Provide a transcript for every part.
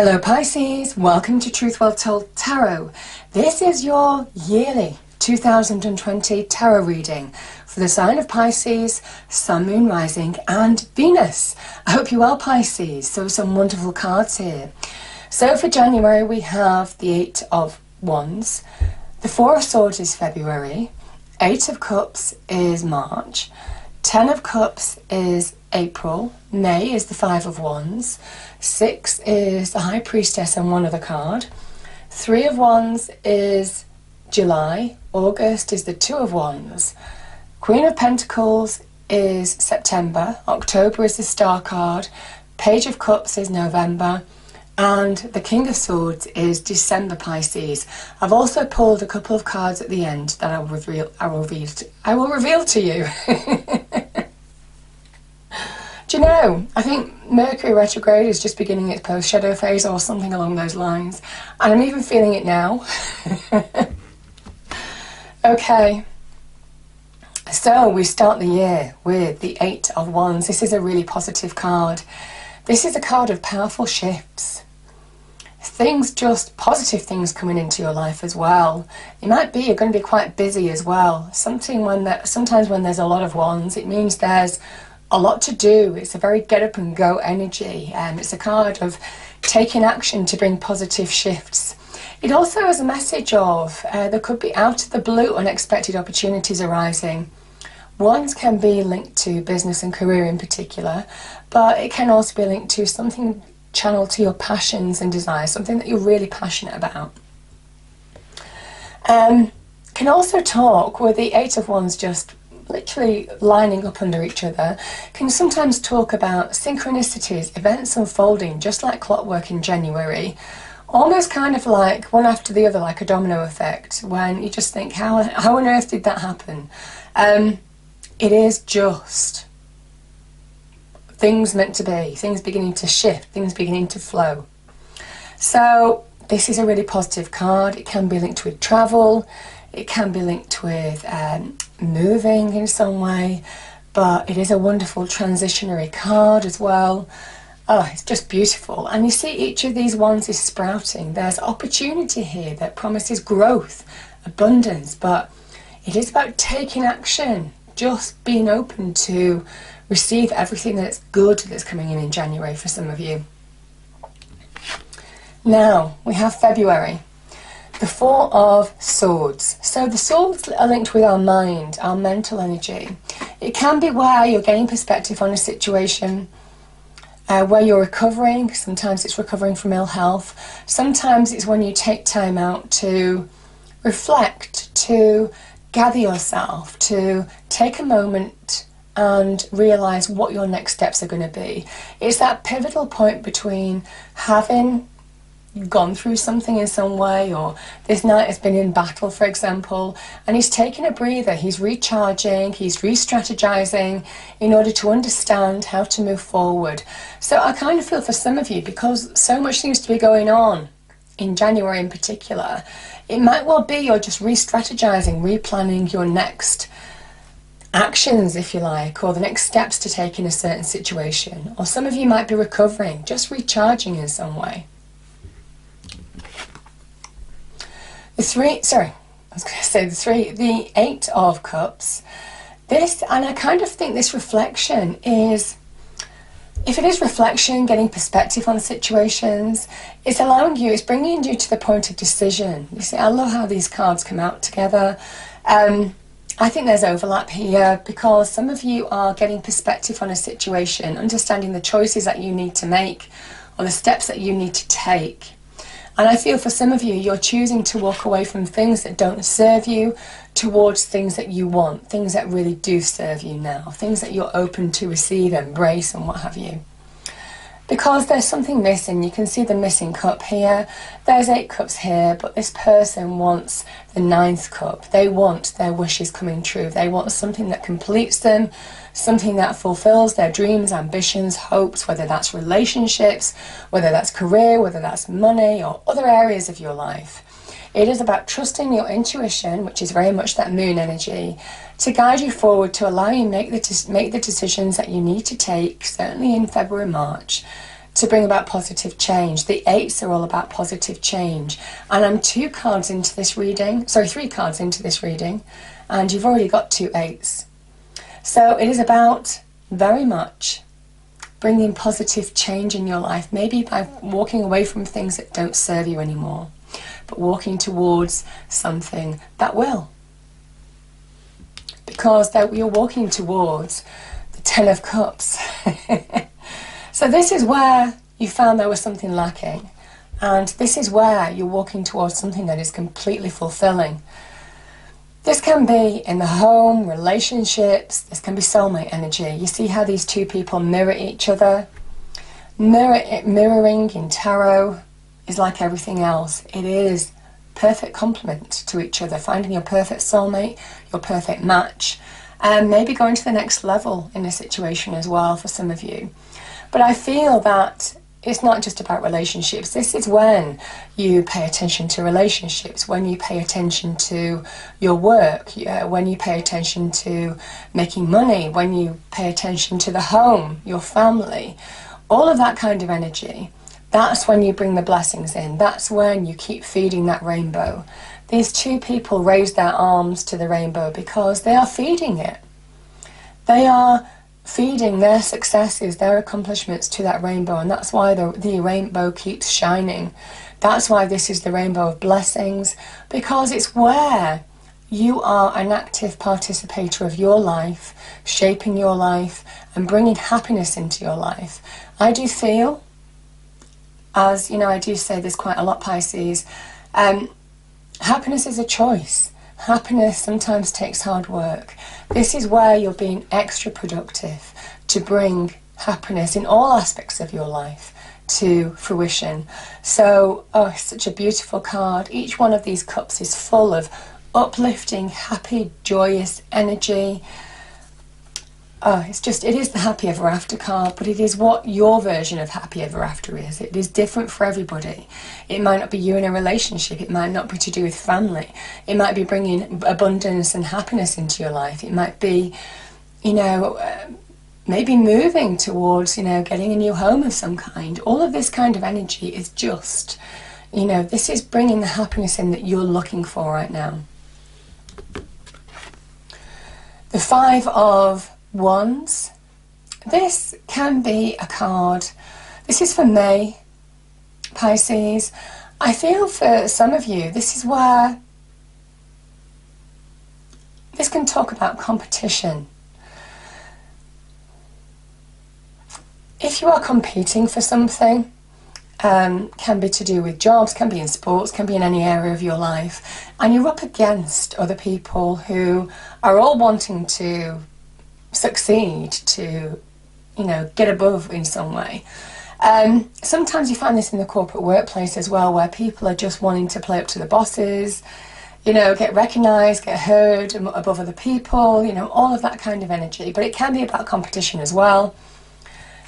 Hello Pisces, welcome to Truth Well Told Tarot. This is your yearly 2020 tarot reading for the sign of Pisces, Sun, Moon, Rising and Venus. I hope you're well, Pisces. So some wonderful cards here. So for January we have the 8 of Wands, the 4 of Swords is February, 8 of Cups is March, 10 of Cups is April, May is the 5 of Wands, 6 is the High Priestess and one other card, 3 of Wands is July, August is the 2 of Wands, Queen of Pentacles is September, October is the Star card, Page of Cups is November, and the King of Swords is December, Pisces. I've also pulled a couple of cards at the end that I will reveal to you. Do you know, I think Mercury retrograde is just beginning its post-shadow phase or something along those lines. And I'm even feeling it now. Okay. So we start the year with the 8 of Wands. This is a really positive card. This is a card of powerful shifts. Positive things coming into your life as well. It might be you're going to be quite busy as well. Sometimes when there's a lot of Wands, it means there's a lot to do. It's a very get up and go energy. It's a card of taking action to bring positive shifts. It also has a message of there could be out of the blue unexpected opportunities arising. Wands can be linked to business and career in particular, but it can also be linked to something channeled to your passions and desires, something that you're really passionate about. Can also talk with the 8 of Wands just literally lining up under each other, can sometimes talk about synchronicities, events unfolding just like clockwork in January, almost kind of like one after the other, like a domino effect, when you just think, how on earth did that happen? It is just things meant to be, things beginning to shift, things beginning to flow. So this is a really positive card. It can be linked with travel, it can be linked with moving in some way, but it is a wonderful transitionary card as well. Oh, it's just beautiful. And you see each of these wands is sprouting. There's opportunity here that promises growth, abundance, but it is about taking action, just being open to receive everything that's good that's coming in January for some of you. Now we have February, the 4 of Swords. So the swords are linked with our mind, our mental energy. It can be where you're gaining perspective on a situation, where you're recovering. Sometimes it's recovering from ill health. Sometimes it's when you take time out to reflect, to gather yourself, to take a moment and realise what your next steps are going to be. It's that pivotal point between having gone through something in some way, or this knight has been in battle, for example, and he's taking a breather, he's recharging, he's re-strategizing in order to understand how to move forward. So I kind of feel for some of you, because so much seems to be going on in January in particular, it might well be you're just re-strategizing, replanning your next actions, if you like, or the next steps to take in a certain situation. Or some of you might be recovering, just recharging in some way. The 8 of Cups. This, and I kind of think this reflection is, if it is reflection, getting perspective on situations, it's allowing you, it's bringing you to the point of decision. You see, I love how these cards come out together. I think there's overlap here, because some of you are getting perspective on a situation, understanding the choices that you need to make, or the steps that you need to take. And I feel for some of you, you're choosing to walk away from things that don't serve you towards things that you want, things that really do serve you now, things that you're open to receive, embrace and what have you. Because there's something missing. You can see the missing cup here. There's 8 cups here, but this person wants the 9th cup. They want their wishes coming true. They want something that completes them, something that fulfills their dreams, ambitions, hopes, whether that's relationships, whether that's career, whether that's money, or other areas of your life. It is about trusting your intuition, which is very much that moon energy, to guide you forward, to allow you make the decisions that you need to take, certainly in February, March, to bring about positive change. The eights are all about positive change. And I'm 2 cards into this reading, sorry, 3 cards into this reading, and you've already got 2 eights. So it is about very much bringing positive change in your life, maybe by walking away from things that don't serve you anymore, but walking towards something that will. Because you're walking towards the 10 of Cups. So this is where you found there was something lacking. And this is where you're walking towards something that is completely fulfilling. This can be in the home, relationships, this can be soulmate energy. You see how these 2 people mirror each other? Mirroring in tarot is like everything else. It is perfect complement to each other, finding your perfect soulmate, your perfect match, and maybe going to the next level in a situation as well for some of you. But I feel that it's not just about relationships. This is when you pay attention to relationships, when you pay attention to your work, when you pay attention to making money, when you pay attention to the home, your family, all of that kind of energy. That's when you bring the blessings in. That's when you keep feeding that rainbow. These 2 people raise their arms to the rainbow because they are feeding it. They are feeding their successes, their accomplishments to that rainbow, and that's why the rainbow keeps shining. That's why this is the rainbow of blessings, because it's where you are an active participator of your life, shaping your life and bringing happiness into your life. I do feel, as you know, I do say this quite a lot, Pisces, happiness is a choice. Happiness sometimes takes hard work. This is where you're being extra productive to bring happiness in all aspects of your life to fruition. So, it's such a beautiful card. Each one of these cups is full of uplifting, happy, joyous energy. It is the happy ever after card, but it is what your version of happy ever after is. It is different for everybody. It might not be you in a relationship. It might not be to do with family. It might be bringing abundance and happiness into your life. It might be, maybe moving towards, getting a new home of some kind. All of this kind of energy is just, this is bringing the happiness in that you're looking for right now. The 5 of Wands. This can be a card. This is for May, Pisces. I feel for some of you, this is where this can talk about competition. If you are competing for something, can be to do with jobs, can be in sports, can be in any area of your life, and you're up against other people who are all wanting to succeed, to get above in some way. Sometimes you find this in the corporate workplace as well, where people are just wanting to play up to the bosses, get recognised, get heard above other people, all of that kind of energy. But it can be about competition as well.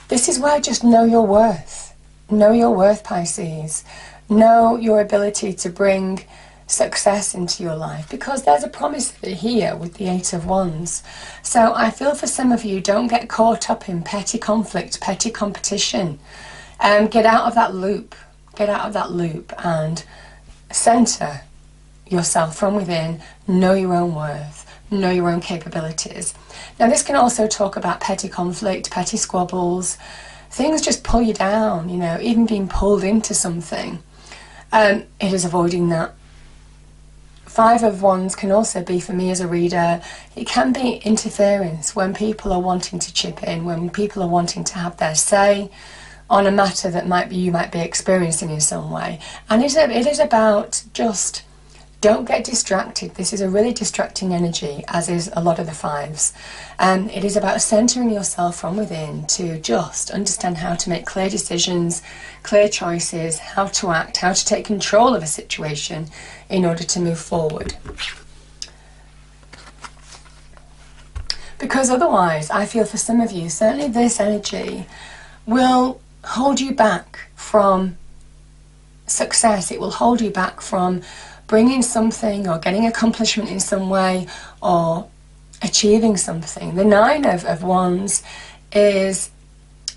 This is where just know your worth. Know your worth, Pisces. Know your ability to bring success into your life, because there's a promise here with the 8 of Wands. So I feel for some of you, don't get caught up in petty conflict, petty competition. Get out of that loop. Get out of that loop and centre yourself from within. Know your own worth. Know your own capabilities. Now this can also talk about petty conflict, petty squabbles. Things just pull you down, even being pulled into something. It is avoiding that. 5 of Wands can also be, for me as a reader, it can be interference when people are wanting to chip in, when people are wanting to have their say on a matter that you might be experiencing in some way. And it is about just don't get distracted. This is a really distracting energy, as is a lot of the 5s. It is about centering yourself from within to just understand how to make clear decisions, clear choices, how to act, how to take control of a situation in order to move forward. Because otherwise, I feel for some of you, certainly this energy will hold you back from success. It will hold you back from bringing something or getting accomplishment in some way or achieving something. The 9 of Wands is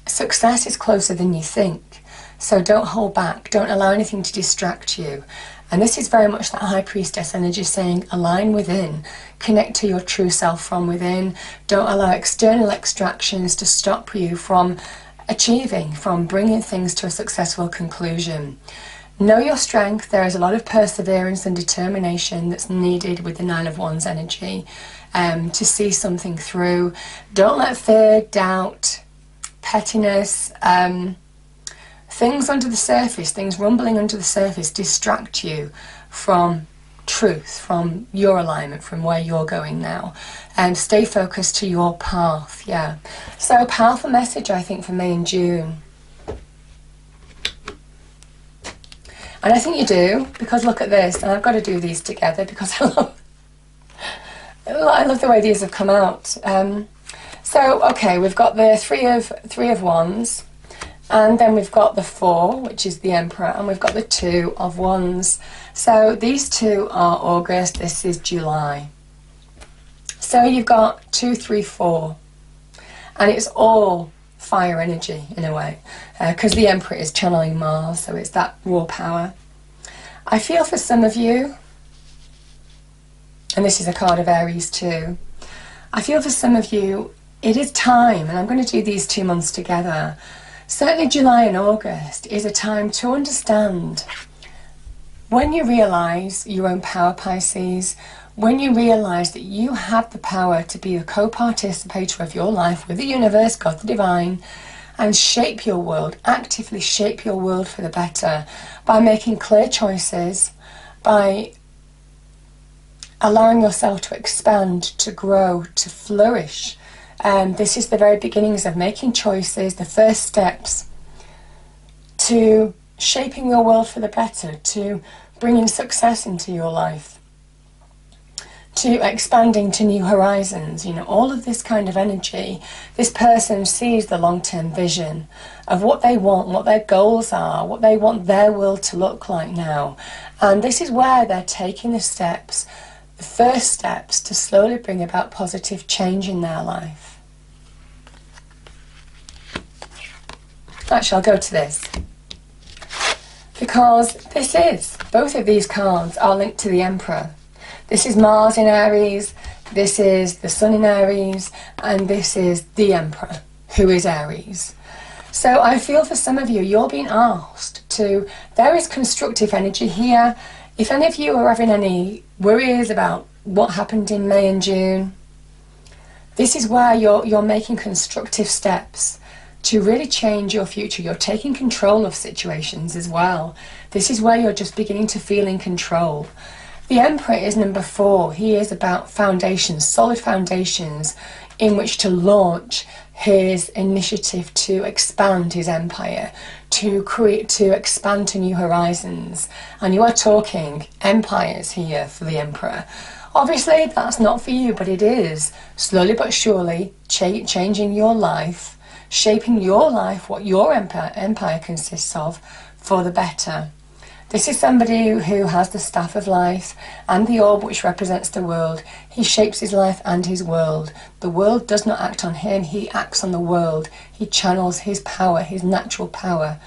success is closer than you think. So don't hold back. Don't allow anything to distract you. And this is very much that High Priestess energy saying, align within, connect to your true self from within. Don't allow external distractions to stop you from achieving, from bringing things to a successful conclusion. Know your strength. There is a lot of perseverance and determination that's needed with the Nine of Wands energy to see something through. Don't let fear, doubt, pettiness, things under the surface, things rumbling under the surface, distract you from truth, from your alignment, from where you're going now. And stay focused to your path. Yeah. So powerful message, I think, for May and June. And I think you do, because look at this, and I've got to do these together because I love the way these have come out. So okay, we've got the three of Wands, and then we've got the 4, which is the Emperor, and we've got the 2 of Wands. So these two are August, this is July. So you've got 2, 3, 4, and it's all fire energy in a way, because the Emperor is channeling Mars, so it's that raw power. I feel for some of you, and this is a card of Aries too, I feel for some of you it is time, and I'm going to do these 2 months together. Certainly July and August is a time to understand when you realise your own power, Pisces, when you realise that you have the power to be a co-participator of your life with the universe, God the divine, and shape your world, actively shape your world for the better by making clear choices, by allowing yourself to expand, to grow, to flourish. This is the very beginnings of making choices, the first steps to shaping your world for the better, to bringing success into your life, to expanding to new horizons. You know, all of this kind of energy. This person sees the long-term vision of what they want, what their goals are, what they want their world to look like now. And this is where they're taking the steps, the first steps to slowly bring about positive change in their life. Actually, I'll go to this, because both of these cards are linked to the Emperor. This is Mars in Aries, this is the Sun in Aries, and this is the Emperor, who is Aries. So I feel for some of you, you're being asked to, there is constructive energy here. If any of you are having any worries about what happened in May and June, this is where you're making constructive steps to really change your future. You're taking control of situations as well. This is where you're just beginning to feel in control. The Emperor is number 4. He is about foundations, solid foundations in which to launch his initiative to expand his empire, to expand to new horizons. And you are talking empires here for the Emperor. Obviously, that's not for you, but it is slowly but surely changing your life, shaping your life, what your empire consists of, for the better. This is somebody who has the staff of life and the orb, which represents the world. He shapes his life and his world. The world does not act on him, he acts on the world. He channels his power, his natural power.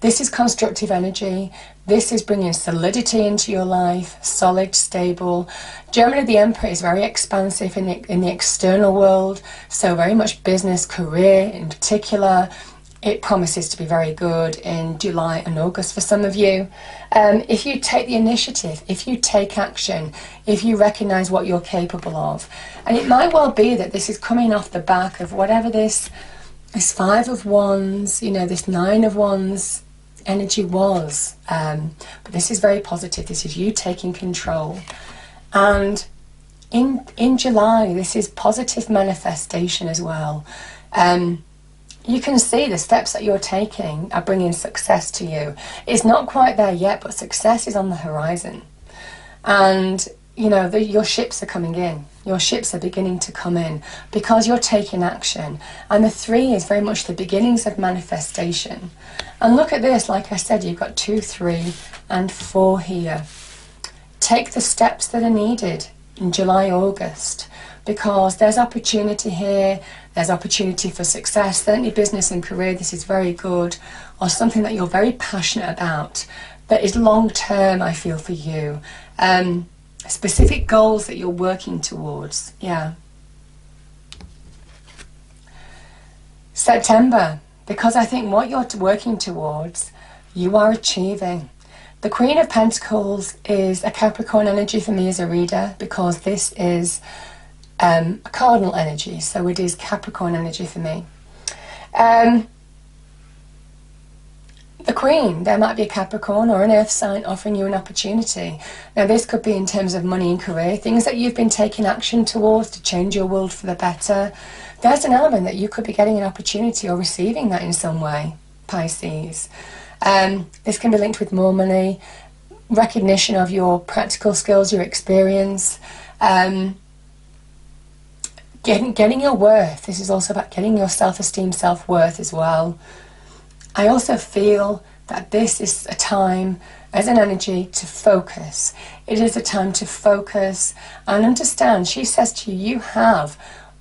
This is constructive energy. This is bringing solidity into your life, solid, stable. Generally, the Emperor is very expansive in the external world, so very much business, career in particular. It promises to be very good in July and August for some of you. If you take the initiative, if you take action, if you recognise what you're capable of. And it might well be that this is coming off the back of whatever this 5 of Wands, you know, this 9 of Wands energy was. But this is very positive. This is you taking control. And in July, this is positive manifestation as well. You can see the steps that you're taking are bringing success to you. It's not quite there yet, but success is on the horizon. And, you know, your ships are coming in. Your ships are beginning to come in because you're taking action. And the 3 is very much the beginnings of manifestation. And look at this, like I said, you've got 2, 3, and 4 here. Take the steps that are needed in July, August. because there's opportunity here, there's opportunity for success, certainly business and career, this is very good, or something that you're very passionate about, that is long term, I feel, for you. Specific goals that you're working towards, yeah. September, because I think what you're working towards, you are achieving. The Queen of Pentacles is a Capricorn energy for me as a reader, because this is a cardinal energy, so it is Capricorn energy for me. The Queen, there might be a Capricorn or an earth sign offering you an opportunity. Now this could be in terms of money and career, things that you've been taking action towards to change your world for the better. There's an element that you could be getting an opportunity or receiving that in some way, Pisces. This can be linked with more money, recognition of your practical skills, your experience, getting your worth. This is also about getting your self-esteem, self-worth as well. I also feel that this is a time as an energy to focus. It is a time to focus and understand. She says to you, you have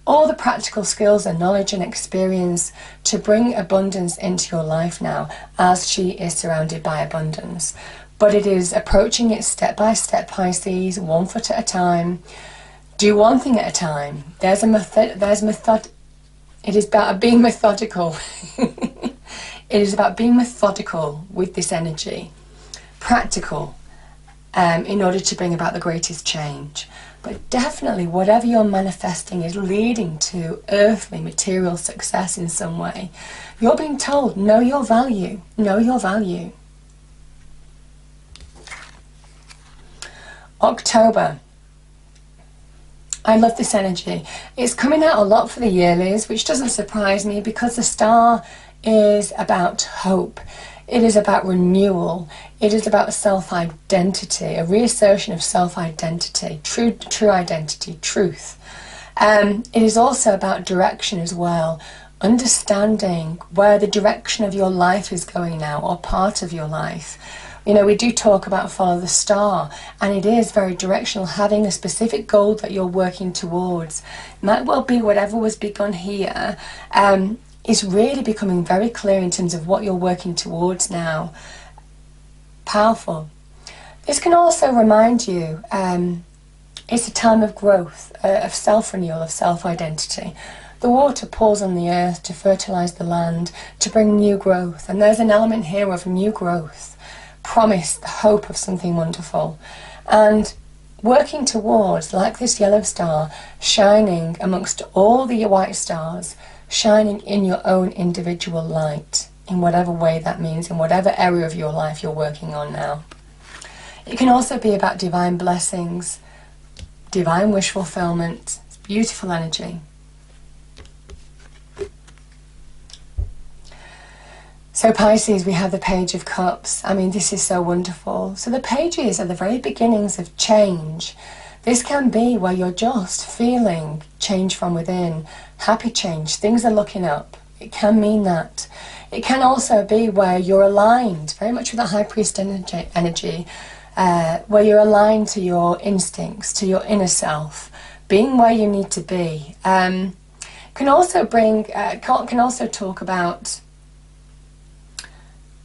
all the practical skills and knowledge and experience to bring abundance into your life now, as she is surrounded by abundance. But it is approaching it step by step, Pisces, 1 foot at a time. Do one thing at a time. It is about being methodical. It is about being methodical with this energy, practical, in order to bring about the greatest change. But definitely whatever you're manifesting is leading to earthly, material success in some way. You're being told, know your value, know your value. October. I love this energy. It's coming out a lot for the yearlies, which doesn't surprise me, because the star is about hope. It is about renewal. It is about self-identity, a reassertion of self-identity, true identity, truth. It is also about direction as well, understanding where the direction of your life is going now, or part of your life. You know, we do talk about follow the star, and it is very directional, having a specific goal that you're working towards. It might well be whatever was begun here, is really becoming very clear in terms of what you're working towards now. Powerful. This can also remind you, it's a time of growth, of self-renewal, of self-identity. The water pours on the earth to fertilize the land, to bring new growth. And there's an element here of new growth, promise, the hope of something wonderful. And working towards, like this yellow star, shining amongst all the white stars, shining in your own individual light, in whatever way that means, in whatever area of your life you're working on now. It can also be about divine blessings, divine wish fulfillment. It's beautiful energy. So Pisces, we have the Page of Cups. I mean, this is so wonderful. So the pages are the very beginnings of change. This can be where you're just feeling change from within, happy change, things are looking up. It can mean that. It can also be where you're aligned, very much with the High Priest energy, where you're aligned to your instincts, to your inner self, being where you need to be. Can also talk about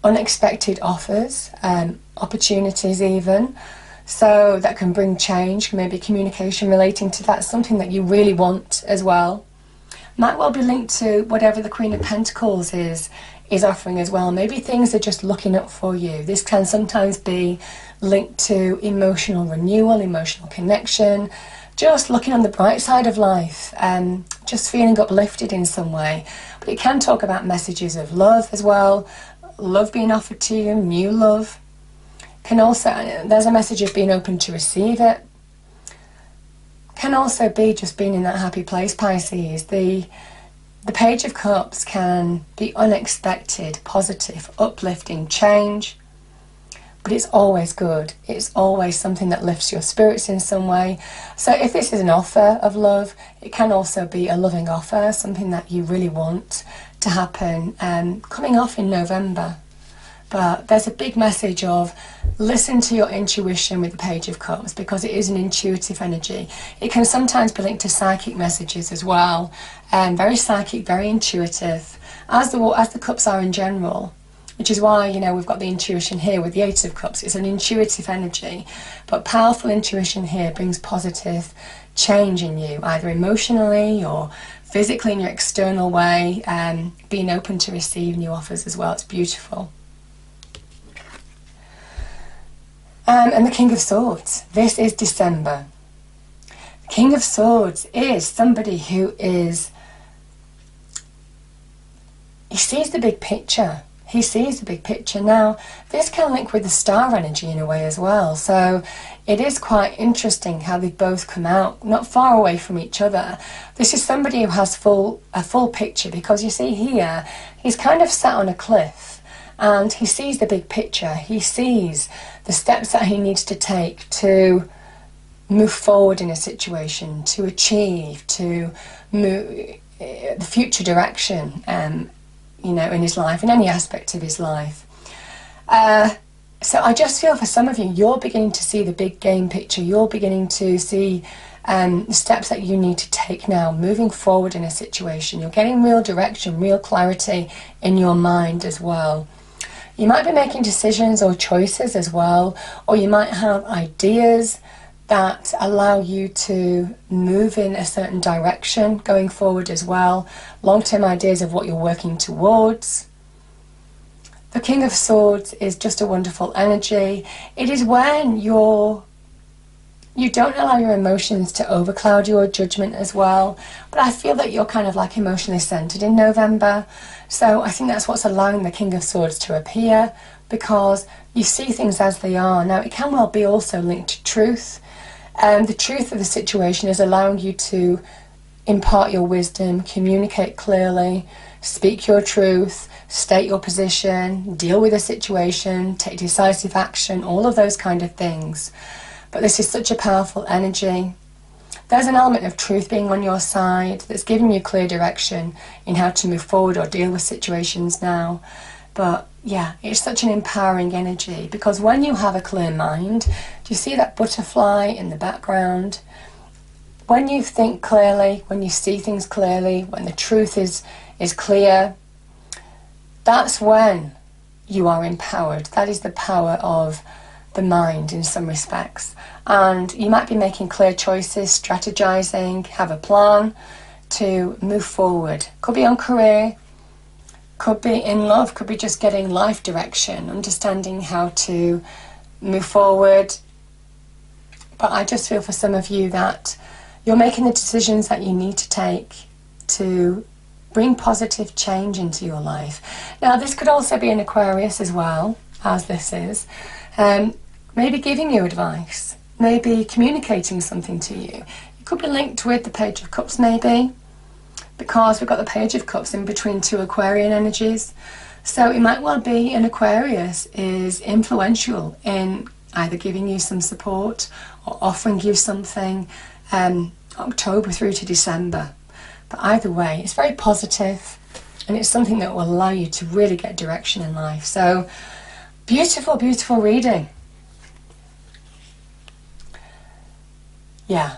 unexpected offers, opportunities even. So that can bring change, maybe communication relating to that, something that you really want as well. Might well be linked to whatever the Queen of Pentacles is offering as well. Maybe things are just looking up for you. This can sometimes be linked to emotional renewal, emotional connection, just looking on the bright side of life, just feeling uplifted in some way. But it can talk about messages of love as well, love being offered to you, new love. Can also, there's a message of being open to receive it. Can also be just being in that happy place, Pisces. The Page of Cups can be unexpected, positive, uplifting change, but it's always good. It's always something that lifts your spirits in some way. So if this is an offer of love, it can also be a loving offer, something that you really want to happen, coming off in November. But there's a big message of listen to your intuition with the Page of Cups, because it is an intuitive energy. It can sometimes be linked to psychic messages as well. Very psychic, very intuitive, as the cups are in general. Which is why, you know, we've got the intuition here with the Eight of Cups. It's an intuitive energy, but powerful intuition here brings positive change in you, either emotionally or physically in your external way, being open to receive new offers as well. It's beautiful. And the King of Swords. This is December. The King of Swords is somebody who is, he sees the big picture. He sees the big picture. Now, this can link with the star energy in a way as well. So it is quite interesting how they both come out, not far away from each other. This is somebody who has a full picture, because you see here, he's kind of sat on a cliff and he sees the big picture. He sees the steps that he needs to take to move forward in a situation, to achieve, to move the future direction, you know, in his life, in any aspect of his life. So I just feel for some of you, you're beginning to see the big game picture. You're beginning to see the steps that you need to take now, moving forward in a situation. You're getting real direction, real clarity in your mind as well. You might be making decisions or choices as well, or you might have ideas that allow you to move in a certain direction going forward as well. Long-term ideas of what you're working towards. The King of Swords is just a wonderful energy. It is when you don't allow your emotions to overcloud your judgment as well. But I feel that you're kind of like emotionally centered in November. So I think that's what's allowing the King of Swords to appear, because you see things as they are. Now, it can well be also linked to truth. The truth of the situation is allowing you to impart your wisdom, communicate clearly, speak your truth, state your position, deal with a situation, take decisive action, all of those kind of things. But this is such a powerful energy. There's an element of truth being on your side that's giving you clear direction in how to move forward or deal with situations now. But yeah, it's such an empowering energy, because when you have a clear mind, do you see that butterfly in the background? When you think clearly, when you see things clearly, when the truth is clear, that's when you are empowered. That is the power of the mind in some respects. And you might be making clear choices, strategizing, have a plan to move forward. Could be on career, could be in love, could be just getting life direction, understanding how to move forward. But I just feel for some of you that you're making the decisions that you need to take to bring positive change into your life. Now, this could also be an Aquarius as well, as this is. Maybe giving you advice, maybe communicating something to you. It could be linked with the Page of Cups maybe, because we've got the Page of Cups in between two Aquarian energies. So it might well be an Aquarius is influential in either giving you some support or offering you something October through to December. But either way, it's very positive, and it's something that will allow you to really get direction in life. So beautiful, beautiful reading. Yeah.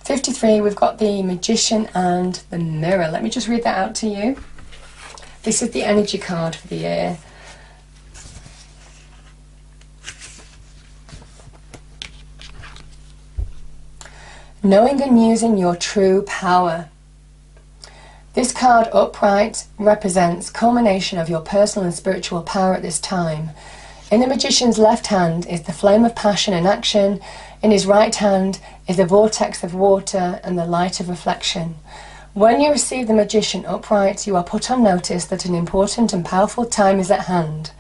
53, we've got the Magician and the Mirror. Let me just read that out to you. This is the energy card for the year. Knowing and using your true power. This card upright represents culmination of your personal and spiritual power at this time. In the Magician's left hand is the flame of passion and action. In his right hand is the vortex of water and the light of reflection. When you receive the Magician upright, you are put on notice that an important and powerful time is at hand.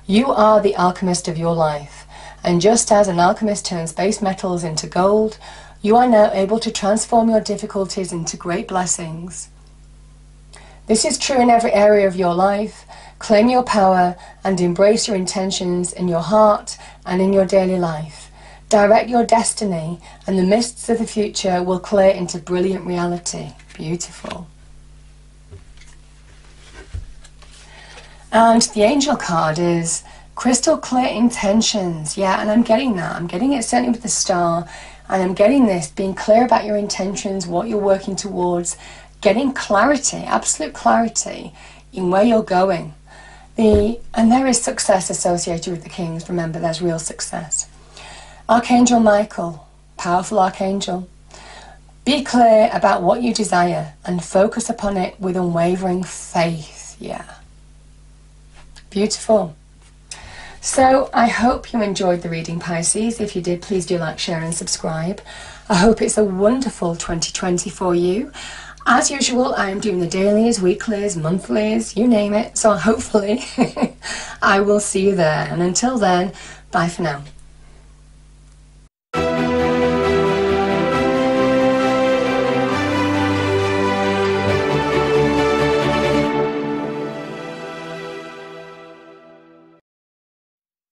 You are the alchemist of your life, and just as an alchemist turns base metals into gold, you are now able to transform your difficulties into great blessings. This is true in every area of your life. Claim your power and embrace your intentions in your heart and in your daily life. Direct your destiny, and the mists of the future will clear into brilliant reality. Beautiful. And the Angel card is Crystal clear intentions. Yeah, and I'm getting that. I'm getting it certainly with the star. And I'm getting this, being clear about your intentions, what you're working towards, getting clarity, absolute clarity in where you're going. And there is success associated with the Kings. Remember, there's real success. Archangel Michael, powerful archangel. Be clear about what you desire and focus upon it with unwavering faith. Yeah. Beautiful. So I hope you enjoyed the reading, Pisces. If you did, please do like, share and subscribe. I hope it's a wonderful 2020 for you. As usual, I am doing the dailies, weeklies, monthlies, you name it. So hopefully I will see you there. And until then, bye for now.